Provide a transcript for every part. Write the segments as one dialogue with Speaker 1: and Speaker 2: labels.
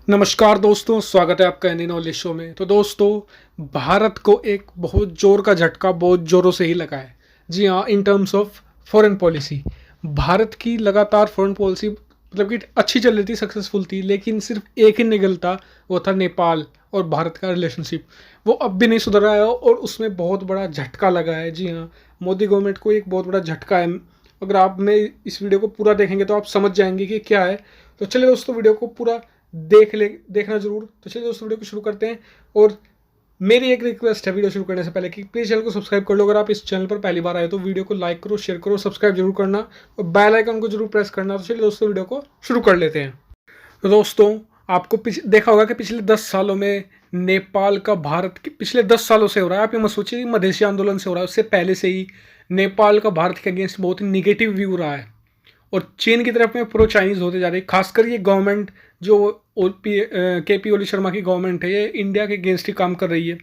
Speaker 1: नमस्कार दोस्तों, स्वागत है आपका एनी नॉलेज शो में। तो दोस्तों, भारत को एक बहुत जोर का झटका बहुत ज़ोरों से ही लगा है। जी हाँ, in terms of foreign policy Bharat की लगातार फॉरेन पॉलिसी मतलब कि अच्छी चल रही थी, सक्सेसफुल थी, लेकिन सिर्फ एक ही निगलता, वो था नेपाल और भारत का रिलेशनशिप। वो अब भी नहीं सुधर रहा है और उसमें बहुत बड़ा झटका लगा है। जी हाँ, मोदी गवर्नमेंट को एक बहुत बड़ा झटका है। अगर आप में इस वीडियो को पूरा देखेंगे तो आप समझ जाएंगे कि क्या है। तो चलिए दोस्तों, वीडियो को पूरा देखना जरूर। तो चलिए दोस्तों, वीडियो को शुरू करते हैं। और मेरी एक रिक्वेस्ट है वीडियो शुरू करने से पहले कि प्लीज़ चैनल को सब्सक्राइब कर लो। अगर आप इस चैनल पर पहली बार आए तो वीडियो को लाइक करो, शेयर करो, सब्सक्राइब जरूर करना और बेल आइकन को जरूर प्रेस करना। तो चलिए दोस्तों, वीडियो को शुरू कर लेते हैं। तो दोस्तों, आपको देखा होगा कि पिछले 10 सालों में नेपाल का भारत के पिछले 10 सालों से हो रहा है। आप ये मत सोचिए कि मधेसी आंदोलन से हो रहा है, उससे पहले से ही नेपाल का भारत के अगेंस्ट बहुत ही निगेटिव व्यू रहा है और चीन की तरफ में प्रो चाइनीज होते जा रही है। खासकर ये गवर्नमेंट जो के पी ओली शर्मा की गवर्नमेंट है, ये इंडिया के अगेंस्ट ही काम कर रही है।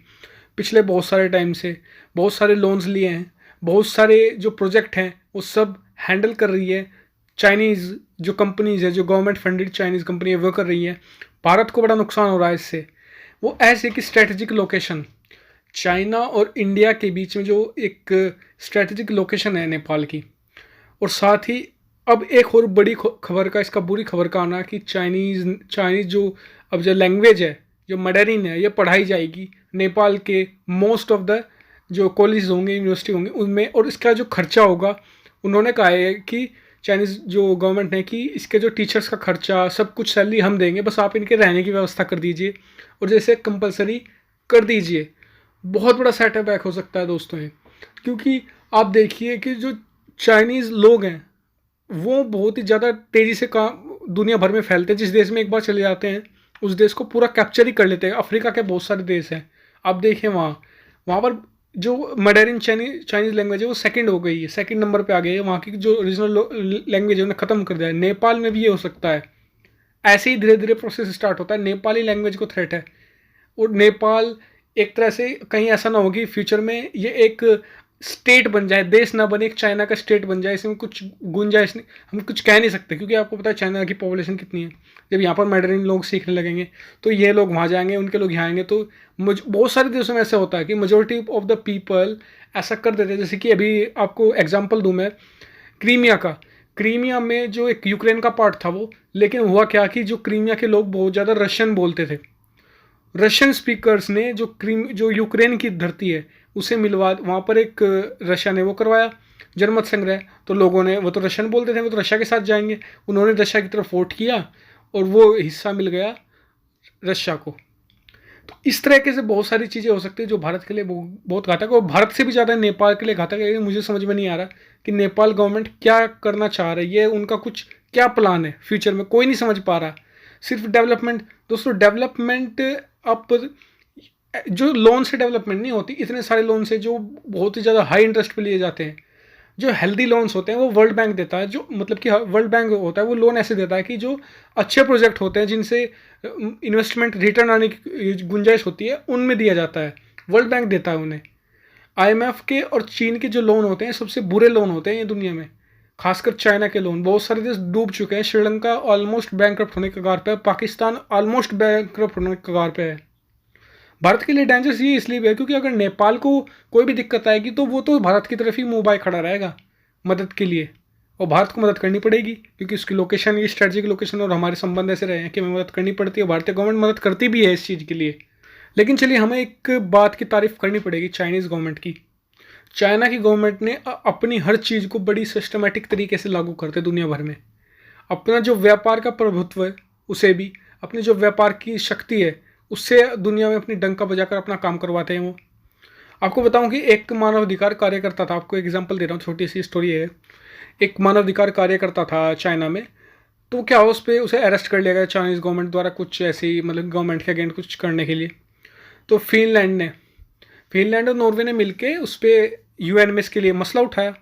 Speaker 1: पिछले बहुत सारे टाइम से बहुत सारे लोन्स लिए हैं, बहुत सारे जो प्रोजेक्ट हैं वो सब हैंडल कर रही है चाइनीज़ जो कंपनीज़ है, जो गवर्नमेंट फंडेड चाइनीज़ कंपनी है वो कर रही है। भारत को बड़ा नुकसान हो रहा है इससे। वो ऐसे कि स्ट्रेटेजिक लोकेशन चाइना और इंडिया के बीच में जो एक स्ट्रेटेजिक लोकेशन है नेपाल की, और साथ ही अब एक और बड़ी खबर का, इसका बुरी खबर का आना कि चाइनीज़ जो अब जो लैंग्वेज है, जो मैडरिन है, ये पढ़ाई जाएगी नेपाल के मोस्ट ऑफ द जो कॉलेज होंगे, यूनिवर्सिटी होंगे उनमें। और इसका जो खर्चा होगा, उन्होंने कहा है कि चाइनीज़ जो गवर्नमेंट ने कि इसके जो टीचर्स का खर्चा सब कुछ सैलरी हम देंगे, बस आप इनके रहने की व्यवस्था कर दीजिए और जैसे कंपलसरी कर दीजिए। बहुत बड़ा सेटबैक हो सकता है दोस्तों ये, क्योंकि आप देखिए कि जो चाइनीज़ लोग हैं वो बहुत ही ज़्यादा तेज़ी से काम दुनिया भर में फैलते हैं। जिस देश में एक बार चले जाते हैं उस देश को पूरा कैप्चर ही कर लेते हैं। अफ्रीका के बहुत सारे देश हैं, आप देखें वहाँ वहाँ पर जो मडरिन चाइनीज़ लैंग्वेज है वो सेकंड हो गई है, सेकंड नंबर पे आ गई है। वहाँ की जो ओरिजिनल लैंग्वेज है उन्हें ख़त्म कर दिया है। नेपाल में भी ये हो सकता है। ऐसे ही धीरे धीरे प्रोसेस स्टार्ट होता है। नेपाली लैंग्वेज को थ्रेट है और नेपाल एक तरह से कहीं ऐसा ना हो कि फ्यूचर में ये एक स्टेट बन जाए, देश ना बने, एक चाइना का स्टेट बन जाए। इसमें कुछ गुंजाइश नहीं, हम कुछ कह नहीं सकते, क्योंकि आपको पता है चाइना की पॉपुलेशन कितनी है। जब यहाँ पर मैडरिन लोग सीखने लगेंगे तो ये लोग वहाँ जाएंगे, उनके लोग यहाँ आएंगे। तो बहुत सारे देशों में ऐसा होता है कि मेजोरिटी ऑफ द पीपल ऐसा कर देते हैं। जैसे कि अभी आपको एग्जाम्पल दूँ मैं क्रीमिया का। क्रीमिया में जो एक यूक्रेन का पार्ट था वो, लेकिन हुआ क्या कि जो क्रीमिया के लोग बहुत ज़्यादा रशियन बोलते थे। रशियन स्पीकर्स ने जो यूक्रेन की धरती है उसे मिलवा, वहाँ पर एक रशिया ने वो करवाया जनमत संग्रह। तो लोगों ने, वो तो रशियन बोलते थे, वो तो रशिया के साथ जाएंगे, उन्होंने रशिया की तरफ वोट किया और वो हिस्सा मिल गया रशिया को। तो इस तरीके से बहुत सारी चीज़ें हो सकती है जो भारत के लिए बहुत घातक है, और भारत से भी ज़्यादा नेपाल के लिए घातक है। मुझे समझ में नहीं आ रहा कि नेपाल गवर्नमेंट क्या करना चाह रही है, उनका कुछ क्या प्लान है फ्यूचर में, कोई नहीं समझ पा रहा। सिर्फ डेवलपमेंट, दोस्तों डेवलपमेंट आप जो लोन से डेवलपमेंट नहीं होती। इतने सारे लोन से जो बहुत ही ज़्यादा हाई इंटरेस्ट पे लिए जाते हैं, जो हेल्दी लोन्स होते हैं वो वर्ल्ड बैंक देता है। जो मतलब कि वर्ल्ड बैंक होता है वो लोन ऐसे देता है कि जो अच्छे प्रोजेक्ट होते हैं जिनसे इन्वेस्टमेंट रिटर्न आने की गुंजाइश होती है उनमें दिया जाता है, वर्ल्ड बैंक देता है उन्हें। IMF के और चीन के जो लोन होते हैं सबसे बुरे लोन होते हैं ये दुनिया में। खासकर चाइना के लोन, बहुत सारे देश डूब चुके हैं। श्रीलंका ऑलमोस्ट बैंकरप्ट होने के कगार पे है, पाकिस्तान ऑलमोस्ट बैंकरप्ट होने के कगार पे है। भारत के लिए डेंजरस ये इसलिए भी है क्योंकि अगर नेपाल को कोई भी दिक्कत आएगी तो वो तो भारत की तरफ ही मुंह बाय खड़ा रहेगा मदद के लिए, और भारत को मदद करनी पड़ेगी क्योंकि उसकी लोकेशन, ये स्ट्रेटजिक लोकेशन और हमारे संबंध ऐसे रहे हैं कि हमें मदद करनी पड़ती है। भारतीय गवर्नमेंट मदद करती भी है इस चीज़ के लिए। लेकिन चलिए, हमें एक बात की तारीफ करनी पड़ेगी चाइनीज़ गवर्नमेंट की। चाइना की गवर्नमेंट ने अपनी हर चीज़ को बड़ी सिस्टमेटिक तरीके से लागू करते दुनिया भर में। अपना जो व्यापार का प्रभुत्व है उसे भी, अपनी जो व्यापार की शक्ति है उससे दुनिया में अपनी डंका बजाकर अपना काम करवाते हैं वो। आपको बताऊं कि एक मानवाधिकार कार्यकर्ता था, आपको एग्जांपल दे रहा हूँ, छोटी सी स्टोरी है। एक मानवाधिकार कार्यकर्ता था चाइना में, तो क्या उस पर उसे अरेस्ट कर लिया गया चाइनीज़ गवर्नमेंट द्वारा, कुछ ऐसी मतलब गवर्नमेंट के अगेंस्ट कुछ करने के लिए। तो फिनलैंड और नॉर्वे ने मिलकर उस पर UN में इसके लिए मसला उठाया।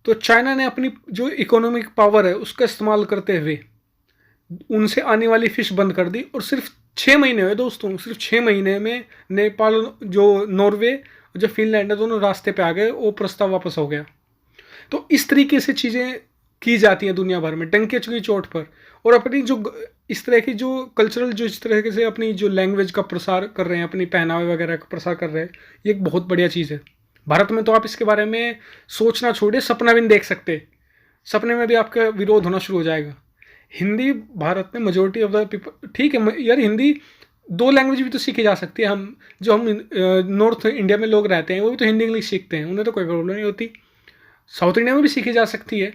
Speaker 1: तो चाइना ने अपनी जो इकोनॉमिक पावर है उसका इस्तेमाल करते हुए उनसे आने वाली फ़िश बंद कर दी, और सिर्फ 6 महीने हुए दोस्तों, सिर्फ 6 महीने में नेपाल, जो नॉर्वे, जो फिनलैंड है, दोनों रास्ते पे आ गए, वो प्रस्ताव वापस हो गया। तो इस तरीके से चीज़ें की जाती हैं दुनिया भर में डंके की चोट पर। और अपनी जो इस तरह की जो कल्चरल, जो इस तरह से अपनी जो लैंग्वेज का प्रसार कर रहे हैं, अपनी पहनावे वगैरह का प्रसार कर रहे हैं, ये एक बहुत बढ़िया चीज़ है। भारत में तो आप इसके बारे में सोचना छोड़िए, सपना भी नहीं देख सकते। सपने में भी आपका विरोध होना शुरू हो जाएगा। हिंदी भारत में मेजोरिटी ऑफ द पीपल, ठीक है यार, हिंदी दो लैंग्वेज भी तो सीखी जा सकती है। हम नॉर्थ इंडिया में लोग रहते हैं वो भी तो हिंदी इंग्लिश सीखते हैं, उन्हें तो कोई प्रॉब्लम नहीं होती। साउथ इंडिया में भी सीखी जा सकती है।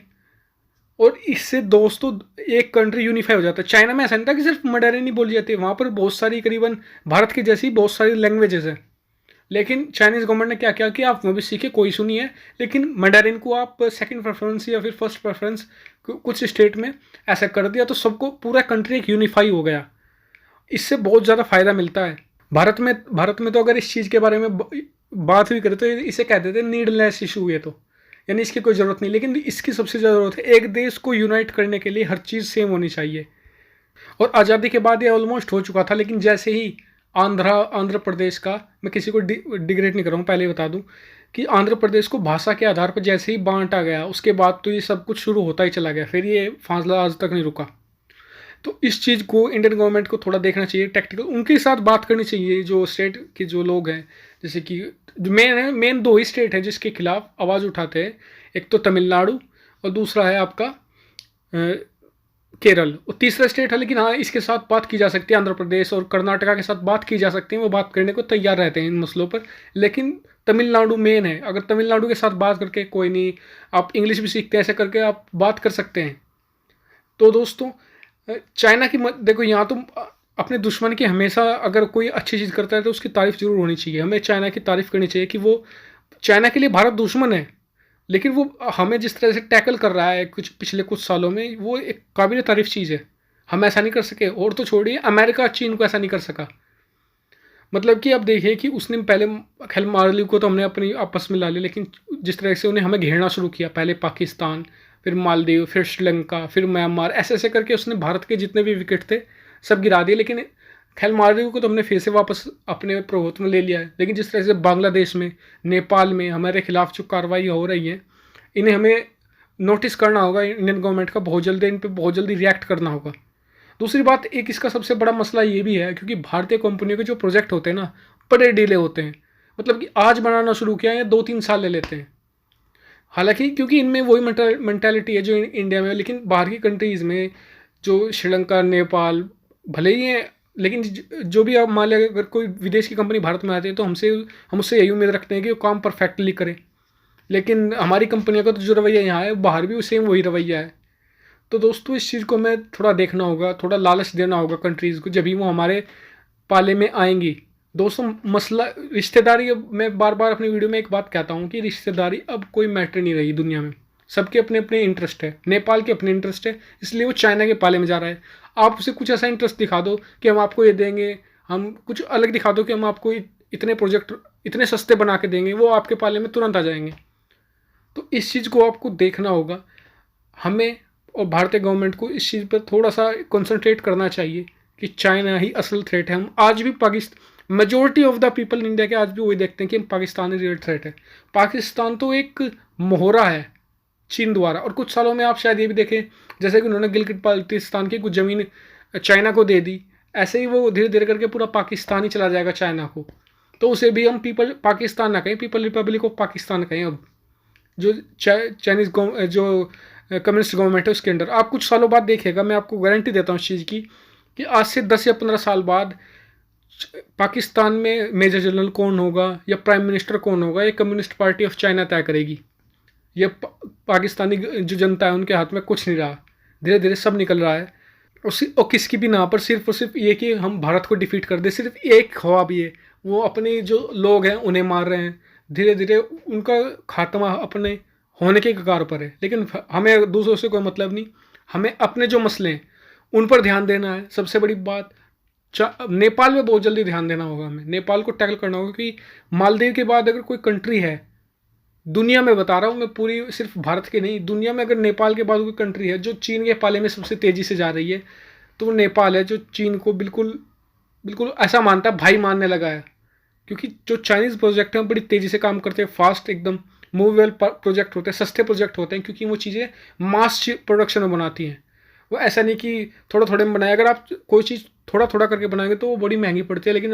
Speaker 1: और इससे दोस्तों एक कंट्री यूनिफाई हो जाता है। चाइना में ऐसा नहीं था कि सिर्फ मंडेरिन ही बोली जाती है, वहाँ पर बहुत सारी, करीबन भारत की जैसी बहुत सारी लैंग्वेजेस हैं। लेकिन चाइनीज़ गवर्नमेंट ने क्या किया कि आप वो भी सीखे, कोई इशू नहीं है, लेकिन मंडेरिन को आप सेकंड प्रेफरेंस या फिर फर्स्ट प्रेफरेंस कुछ स्टेट में ऐसा कर दिया, तो सबको पूरा कंट्री एक यूनिफाई हो गया। इससे बहुत ज़्यादा फ़ायदा मिलता है। भारत में तो अगर इस चीज़ के बारे में बात भी करें तो इसे कह देते हैं नीडलेस इशू, ये तो यानी इसकी कोई ज़रूरत नहीं। लेकिन इसकी सबसे ज़्यादा ज़रूरत है, एक देश को यूनाइट करने के लिए हर चीज़ सेम होनी चाहिए। और आज़ादी के बाद ये ऑलमोस्ट हो चुका था, लेकिन जैसे ही आंध्र प्रदेश का, मैं किसी को डिग्रेड नहीं कर रहा हूँ, पहले ही बता दूँ कि आंध्र प्रदेश को भाषा के आधार पर जैसे ही बांटा गया, उसके बाद तो ये सब कुछ शुरू होता ही चला गया, फिर ये फासला आज तक नहीं रुका। तो इस चीज़ को इंडियन गवर्नमेंट को थोड़ा देखना चाहिए, टैक्टिकल उनके साथ बात करनी चाहिए, जो स्टेट के जो लोग हैं। जैसे कि मेन दो ही स्टेट है जिसके खिलाफ आवाज़ उठाते हैं, एक तो तमिलनाडु और दूसरा है आपका केरल, और तीसरा स्टेट है, लेकिन हाँ इसके साथ बात की जा सकती है, आंध्र प्रदेश और कर्नाटका के साथ बात की जा सकती है, वो बात करने को तैयार रहते हैं इन मसलों पर। लेकिन तमिलनाडु मेन है, अगर तमिलनाडु के साथ बात करके कोई नहीं, आप इंग्लिश भी सीखते हैं, ऐसे करके आप बात कर सकते हैं। तो दोस्तों चाइना की देखो, यहाँ तो अपने दुश्मन की हमेशा अगर कोई अच्छी चीज़ करता है तो उसकी तारीफ़ जरूर होनी चाहिए। हमें चाइना की तारीफ़ करनी चाहिए कि वो, चाइना के लिए भारत दुश्मन है, लेकिन वो हमें जिस तरह से टैकल कर रहा है पिछले कुछ सालों में, वो एक काबिल तारीफ़ चीज़ है। हम ऐसा नहीं कर सके, और तो छोड़िए अमेरिका चीन को ऐसा नहीं कर सका। मतलब कि अब देखिए कि उसने पहले, खैर मालदीव को तो हमने अपनी आपस में ला लिया, लेकिन जिस तरह से उन्हें हमें घेरना शुरू किया, पहले पाकिस्तान, फिर मालदीव, फिर श्रीलंका, फिर म्यांमार, ऐसे ऐसे करके उसने भारत के जितने भी विकेट थे सब गिरा दिए। लेकिन खैर मालदीव को तो हमने फिर से वापस अपने प्रभुत्व में ले लिया है। लेकिन जिस तरह से बांग्लादेश में, नेपाल में हमारे खिलाफ जो कार्रवाई हो रही है, इन्हें हमें नोटिस करना होगा, इंडियन गवर्नमेंट का बहुत जल्दी, इन पर बहुत जल्दी रिएक्ट करना होगा। दूसरी बात, एक इसका सबसे बड़ा मसला ये भी है, क्योंकि भारतीय कंपनियों के जो प्रोजेक्ट होते हैं ना, बड़े डिले होते हैं। मतलब कि आज बनाना शुरू किया है, 2-3 साल ले लेते हैं। हालांकि क्योंकि इनमें वही मेंटालिटी है जो इंडिया में है, लेकिन बाहर की कंट्रीज़ में, जो श्रीलंका, नेपाल, भले ही हैं, लेकिन जो भी आप मान लिया, अगर कोई विदेश की कंपनी भारत में आती है तो हम उससे यही उम्मीद रखते हैं कि वो काम परफेक्टली करे। लेकिन हमारी कंपनियों का तो जो रवैया यहाँ है, बाहर भी सेम वही रवैया है। तो दोस्तों इस चीज़ को हमें थोड़ा देखना होगा, थोड़ा लालच देना होगा कंट्रीज़ को, जब भी वो हमारे पाले में आएंगी। दोस्तों मसला रिश्तेदारी, मैं बार बार अपनी वीडियो में एक बात कहता हूँ कि रिश्तेदारी अब कोई मैटर नहीं रही दुनिया में। सबके अपने अपने इंटरेस्ट है, नेपाल के अपने इंटरेस्ट है, इसलिए वो चाइना के पाले में जा रहा है। आप उसे कुछ ऐसा इंटरेस्ट दिखा दो कि हम आपको ये देंगे, हम कुछ अलग दिखा दो कि हम आपको इतने प्रोजेक्ट इतने सस्ते बना के देंगे, वो आपके पाले में तुरंत आ जाएंगे। तो इस चीज़ को आपको देखना होगा हमें, और भारतीय गवर्नमेंट को इस चीज़ पर थोड़ा सा कंसंट्रेट करना चाहिए कि चाइना ही असल थ्रेट है। हम आज भी majority of the people in India के आज भी वही देखते हैं कि पाकिस्तान ही रियल थ्रेट है। पाकिस्तान तो एक मोहरा है चीन द्वारा, और कुछ सालों में आप शायद ये भी देखें, जैसे कि उन्होंने गिलगित बाल्टिस्तान की कुछ ज़मीन चाइना को दे दी, ऐसे ही वो धीरे धीरे करके पूरा पाकिस्तान ही चला जाएगा चाइना को। तो उसे भी हम पीपल पाकिस्तान ना कहें, पीपल रिपब्लिक ऑफ पाकिस्तान कहें। अब जो चाइनीज़ जो कम्युनिस्ट गवर्नमेंट है उसके अंडर, आप कुछ सालों बाद देखिएगा, मैं आपको गारंटी देता हूँ इस चीज़ की, कि आज से 10 या 15 साल बाद पाकिस्तान में मेजर जनरल कौन होगा या प्राइम मिनिस्टर कौन होगा, ये कम्युनिस्ट पार्टी ऑफ चाइना तय करेगी। ये पाकिस्तानी जो जनता है उनके हाथ में कुछ नहीं रहा, धीरे धीरे सब निकल रहा है। और किसकी भी ना पर सिर्फ और सिर्फ ये कि हम भारत को डिफीट कर दे, सिर्फ एक ख्वाब, ये वो अपने जो लोग हैं उन्हें मार रहे हैं, धीरे धीरे उनका खात्मा अपने होने के कगार पर है। लेकिन हमें दूसरों से कोई मतलब नहीं, हमें अपने जो मसले हैं उन पर ध्यान देना है। सबसे बड़ी बात, नेपाल में बहुत जल्दी ध्यान देना होगा, हमें नेपाल को टैकल करना होगा, क्योंकि मालदीव के बाद अगर कोई कंट्री है दुनिया में, बता रहा हूँ मैं, पूरी सिर्फ भारत के नहीं, दुनिया में अगर नेपाल के बाद कोई कंट्री है जो चीन के पाले में सबसे तेज़ी से जा रही है, तो वो नेपाल है, जो चीन को बिल्कुल बिल्कुल ऐसा मानता है, भाई मानने लगा है। क्योंकि जो चाइनीज़ प्रोजेक्ट हैं बड़ी तेज़ी से काम करते हैं, फास्ट एकदम मूवेबल प्रोजेक्ट होते हैं, सस्ते प्रोजेक्ट होते हैं, क्योंकि वो चीज़ें मास प्रोडक्शन में बनाती हैं। वो ऐसा नहीं कि थोड़ा थोड़े में बनाए। अगर आप कोई चीज़ थोड़ा थोड़ा करके बनाएंगे तो वो बड़ी महंगी पड़ती है, लेकिन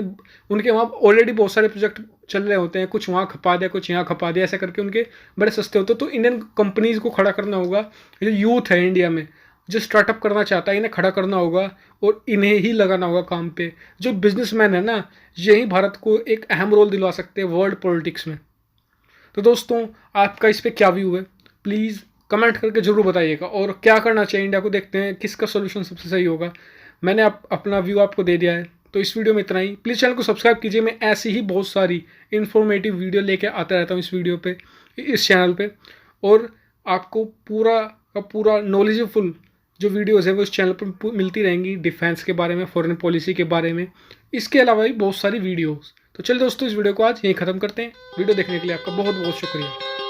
Speaker 1: उनके वहाँ ऑलरेडी बहुत सारे प्रोजेक्ट चल रहे होते हैं, कुछ वहाँ खपा दिया कुछ यहाँ खपा दिया, ऐसा करके उनके बड़े सस्ते होते हैं। तो इंडियन कंपनीज़ को खड़ा करना होगा, जो यूथ है इंडिया में जो स्टार्टअप करना चाहता है, इन्हें खड़ा करना होगा और इन्हें ही लगाना होगा काम पे। जो बिजनेसमैन है ना, यही भारत को एक अहम रोल दिलवा सकते हैं वर्ल्ड पॉलिटिक्स में। तो दोस्तों, आपका इस पर क्या व्यू है, प्लीज़ कमेंट करके ज़रूर बताइएगा। और क्या करना चाहिए इंडिया को, देखते हैं किसका सोल्यूशन सबसे सही होगा। मैंने अपना व्यू आपको दे दिया है। तो इस वीडियो में इतना ही। प्लीज़ चैनल को सब्सक्राइब कीजिए, मैं ऐसी ही बहुत सारी इन्फॉर्मेटिव वीडियो लेके आता रहता हूँ इस चैनल पे। और आपको पूरा का पूरा नॉलेजफुल जो वीडियोज़ है वो इस चैनल पर मिलती रहेंगी, डिफेंस के बारे में, फॉरेन पॉलिसी के बारे में, इसके अलावा भी बहुत सारी वीडियोज़। तो चलिए दोस्तों, इस वीडियो को आज यहीं ख़त्म करते हैं। वीडियो देखने के लिए आपका बहुत बहुत शुक्रिया।